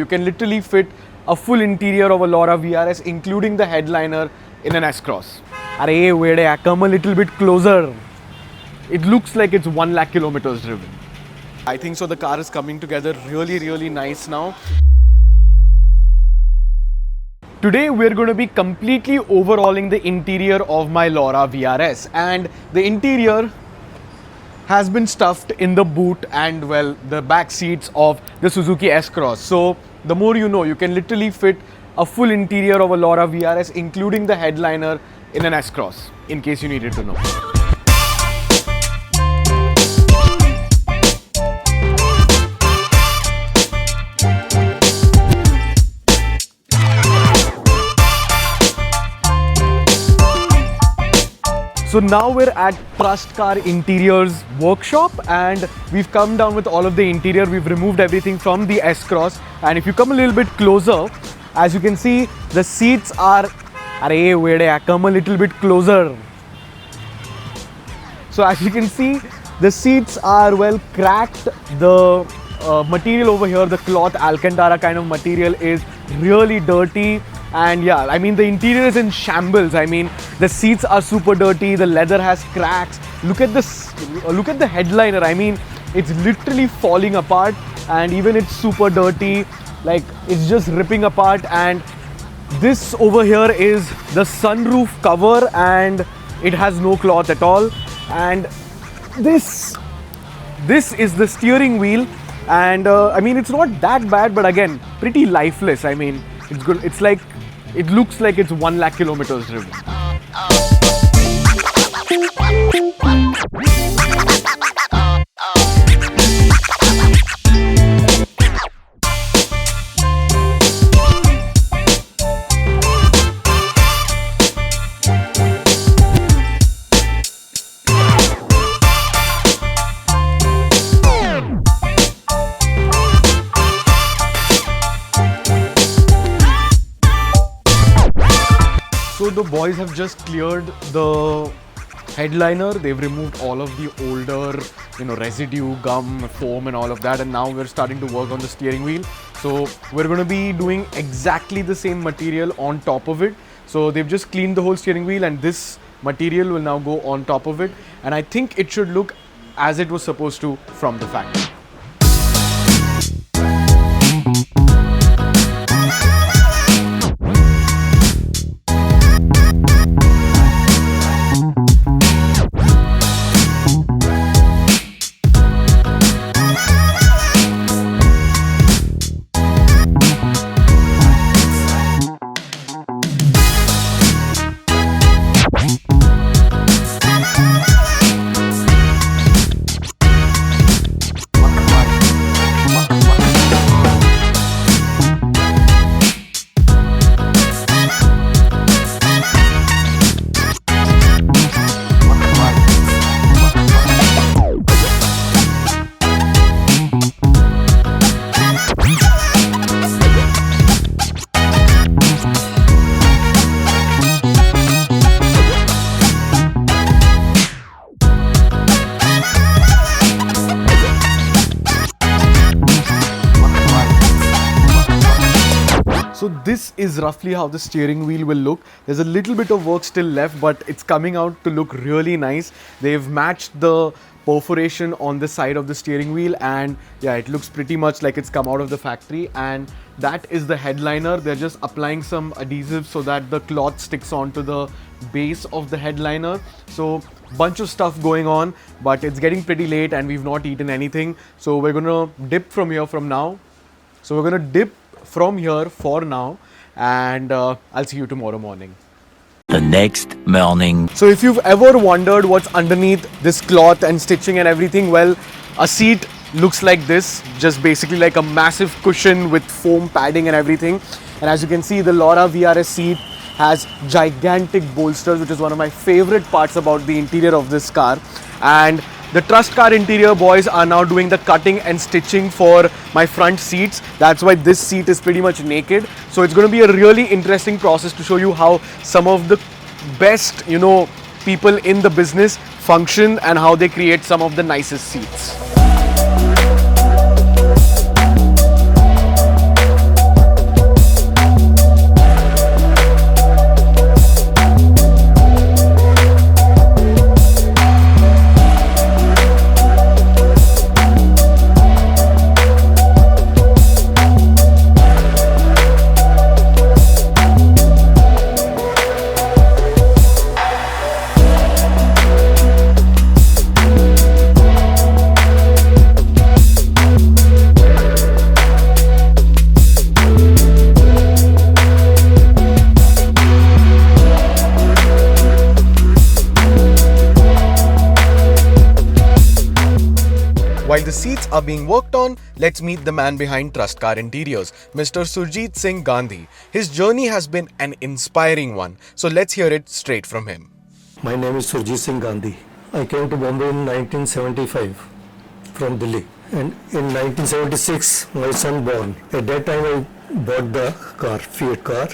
You can literally fit a full interior of a LoRa VRS, including the headliner, in an S-Cross. Arey, wait, come a little bit closer. It looks like it's 1 lakh kilometers driven. I think so. The car is coming together really nice now. Today we're going to be completely overhauling the interior of my LoRa VRS, and the interior has been stuffed in the boot and well the back seats of the Suzuki S-Cross. So the more you know, you can literally fit a full interior of a LoRa VRS, including the headliner, in an S-Cross, in case you needed to know. So now we're at Trust Car Interiors workshop, and we've come down with all of the interior. We've removed everything from the S-Cross, and if you come a little bit closer, as you can see, the seats are, arey wait, come a little bit closer. So as you can see, the seats are well cracked. The material over here, the cloth Alcantara kind of material, is really dirty. And yeah, I mean the interior is in shambles. I mean the seats are super dirty, the leather has cracks. Look at this, look at the headliner. I mean it's literally falling apart, and even it's super dirty, like it's just ripping apart. And this over here is the sunroof cover, and it has no cloth at all. And this is the steering wheel, and I mean it's not that bad, but again pretty lifeless. I mean it's good. It's like, it looks like it's 1 lakh kilometers driven. So the boys have just cleared the headliner. They've removed all of the older, residue, gum, foam and all of that, and now we're starting to work on the steering wheel. So we're going to be doing exactly the same material on top of it. So they've just cleaned the whole steering wheel, and this material will now go on top of it, and I think it should look as it was supposed to from the factory. So this is roughly how the steering wheel will look. There's a little bit of work still left, but it's coming out to look really nice. They've matched the perforation on the side of the steering wheel, and yeah, it looks pretty much like it's come out of the factory. And that is the headliner. They're just applying some adhesive so that the cloth sticks onto the base of the headliner. So bunch of stuff going on, but it's getting pretty late and we've not eaten anything. So we're gonna dip from here from now. So we're gonna dip from here for now, and I'll see you tomorrow morning. The next morning. So if you've ever wondered what's underneath this cloth and stitching and everything, well, a seat looks like this, just basically like a massive cushion with foam padding and everything. And as you can see, the LoRa VRS seat has gigantic bolsters, which is one of my favorite parts about the interior of this car. And the Trust Car Interior boys are now doing the cutting and stitching for my front seats. That's why this seat is pretty much naked. So it's going to be a really interesting process to show you how some of the best, people in the business function and how they create some of the nicest seats. the seats are being worked on, let's meet the man behind Trust Car Interiors, Mr. Surjit Singh Gandhi. His journey has been an inspiring one, so let's hear it straight from him. My name is Surjit Singh Gandhi. I came to Bombay in 1975 from Delhi. And in 1976, my son born. At that time, I bought the car, Fiat car,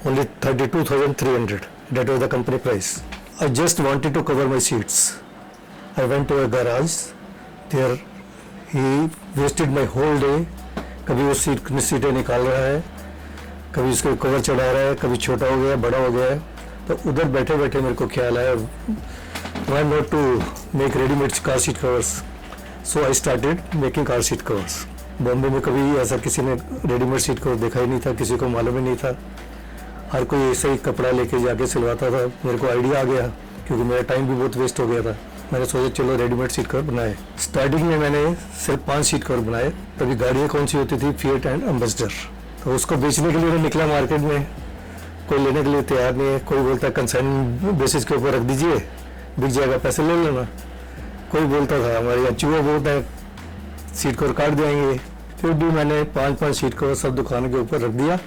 only 32,300. That was the company price. I just wanted to cover my seats. I went to a garage. There, he wasted my whole day. कभी वो सीटें निकाल रहा है, कभी उसके cover चढ़ा रहा है, कभी छोटा हो गया, बड़ा हो गया. तो उधर बैठे बैठे मेरे को ख्याल आया, why not to make ready-made car seat covers? So I started making car seat covers. Bombay में कभी ऐसा किसी ने रेडीमेड सीट कवर देखा ही नहीं था, किसी को मालूम ही नहीं था. हर कोई ऐसा ही कपड़ा लेके जाके सिलवाता था. मेरे को आइडिया आ गया क्योंकि मेरा टाइम भी बहुत वेस्ट हो गया था. मैंने सोचा चलो रेडीमेड सीट कवर बनाए. स्टार्टिंग में मैंने सिर्फ 5 सीट कवर बनाए. तभी गाड़ियाँ कौन सी होती थी, फिएट एंड एम्बेसडर. तो उसको बेचने के लिए मैं निकला मार्केट में. कोई लेने के लिए तैयार नहीं है. कोई बोलता कंसाइन बेसिस के ऊपर रख दीजिए, बिक जाएगा, पैसे ले लेना. कोई बोलता था हमारे यहाँ चूहे बहुत है, सीट कवर काट देंगे. फिर भी मैंने 5-5 सीट कवर सब दुकान के ऊपर रख दिया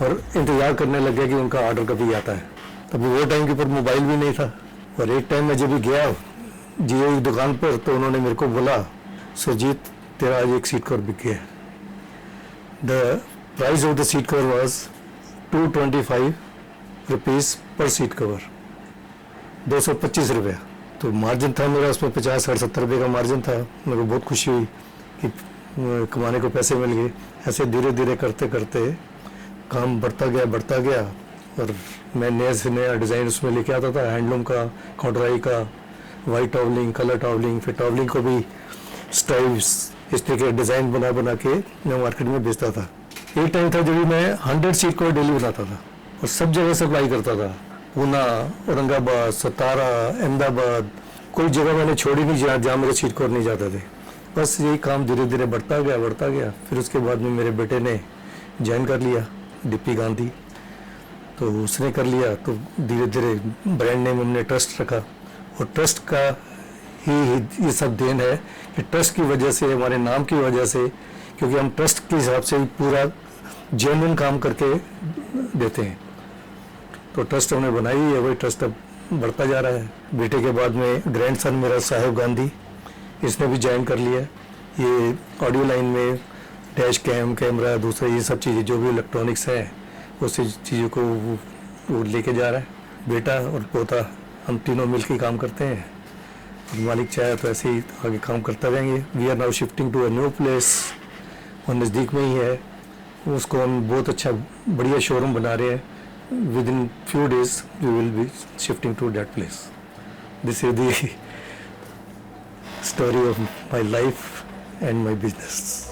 और इंतज़ार करने लग गया कि उनका ऑर्डर कभी आता है. तभी वो टाइम के ऊपर मोबाइल भी नहीं था. और एक टाइम मैं जब भी गया जियो की दुकान पर तो उन्होंने मेरे को बोला, सुरजीत तेरा आज एक सीट कवर बिक गया. The price of the seat cover was 225 rupees पर सीट कवर, 225 रुपये. तो मार्जिन था मेरा उसमें 50-60 रुपये का मार्जिन था. मेरे को बहुत खुशी हुई कि कमाने को पैसे मिल गए. ऐसे धीरे धीरे करते करते काम बढ़ता गया और मैं नए से नया डिज़ाइन उसमें लेके आता था. हैंडलूम का, कॉटराई का, वाइट टॉवलिंग, कलर टॉवलिंग, फिर टॉवलिंग को भी स्ट्राइप्स, इस तरह के डिज़ाइन बना के मैं मार्केट में बेचता था. एक टाइम था जब मैं 100 सीट को डेली बनाता था और सब जगह सप्लाई करता था. पूना, औरंगाबाद, सतारा, अहमदाबाद, कोई जगह मैंने छोड़ी नहीं जहाँ मेरे सीट कवर नहीं जाते थे. बस यही काम धीरे धीरे बढ़ता गया. फिर उसके बाद में मेरे बेटे ने ज्वाइन कर लिया, डीपी गांधी. तो उसने कर लिया तो धीरे धीरे ब्रांड नेम हमने ट्रस्ट रखा. और ट्रस्ट का ही ये सब देन है कि ट्रस्ट की वजह से, हमारे नाम की वजह से, क्योंकि हम ट्रस्ट के हिसाब से पूरा जेन्युइन काम करके देते हैं. तो ट्रस्ट हमने बनाई है, वही ट्रस्ट अब बढ़ता जा रहा है. बेटे के बाद में ग्रैंडसन मेरा साहिब गांधी, इसने भी ज्वाइन कर लिया. ये ऑडियो लाइन में डैश कैम, कैमरा, दूसरे ये सब चीज़ें जो भी इलेक्ट्रॉनिक्स हैं उस चीज़ों को वो लेके जा रहा है. बेटा और पोता हम तीनों मिलकर काम करते हैं. और मालिक चाहे तो ऐसे ही आगे काम करता रहेंगे. We are now shifting to a new place, और नज़दीक में ही है. उसको हम बहुत अच्छा बढ़िया शोरूम बना रहे हैं. Within few days we will be shifting to that place. This is the story of my life and my business.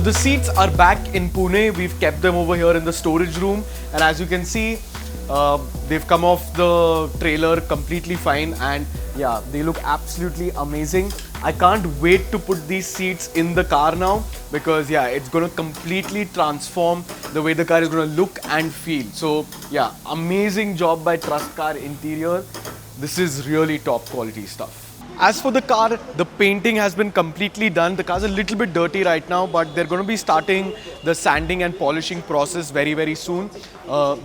The seats are back in Pune. We've kept them over here in the storage room, and as you can see, they've come off the trailer completely fine, and yeah, they look absolutely amazing. I can't wait to put these seats in the car now because yeah, it's going to completely transform the way the car is going to look and feel. So yeah, amazing job by Trust Car Interior. This is really top quality stuff. As for the car, the painting has been completely done. The car's a little bit dirty right now, but they're going to be starting the sanding and polishing process very, very soon.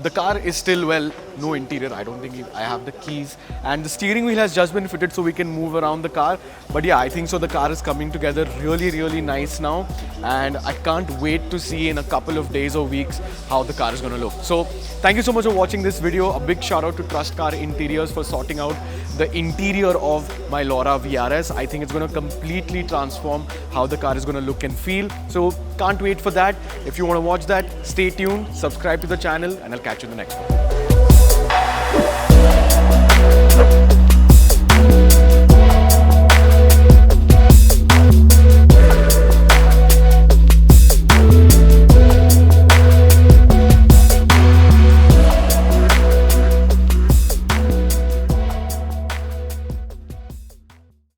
The car is still, well, no interior. I don't think I have the keys. And the steering wheel has just been fitted so we can move around the car. But yeah, I think so the car is coming together really, really nice now. And I can't wait to see in a couple of days or weeks how the car is going to look. So thank you so much for watching this video. A big shout out to Trust Car Interiors for sorting out the interior of my Laura VRS. I think it's going to completely transform how the car is going to look and feel. So can't wait for that. If you want to watch that, stay tuned, subscribe to the channel, and I'll catch you in the next one. Bye.